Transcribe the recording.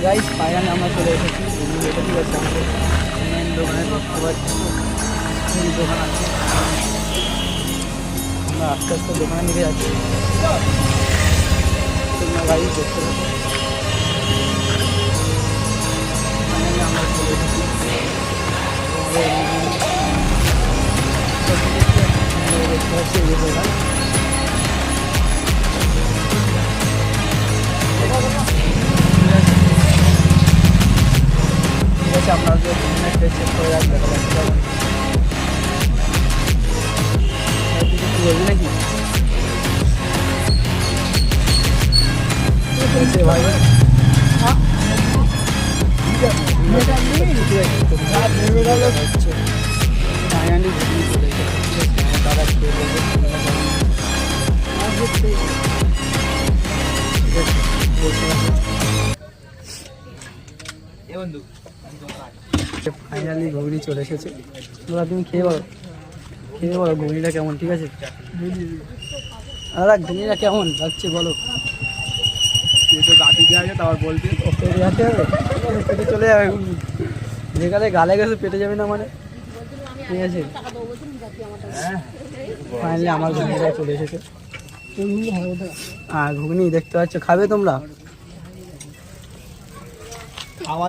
guys finally আমরা চলে এসেছি এটা ঠিক আছে আমাদের মেন দোকানে দেখতে পাচ্ছি এই দোকান আছে আমরা আস্তে আস্তে দোকানে দিকে যাচ্ছি তোমরা গাইস দেখতে পাচ্ছ ফাইনালি আমরা চলে এসেছি দেখতে পাচ্ছি এই দোকান আপনাদের চেক করে রাখবে কিছু বলবি নাকি ভাই ফাইনালি ঘুগনি চলে এসেছে তোমরা তুমি খেয়ে বলো ঘুগনিটা কেমন ঠিক আছে দাদা ঘুগনিটা কেমন লাগছে বলো গাড়ি দিয়ে আছে তারপর বলতে পেটে যেতে হবে পেটে চলে যাবে যেখানে গালে গেছে পেটে যাবে না মানে ঠিক আছে ফাইনালি আমার ঘুগনিটা চলে এসেছে আর ঘুগনি দেখতে পাচ্ছ খাবে তোমরা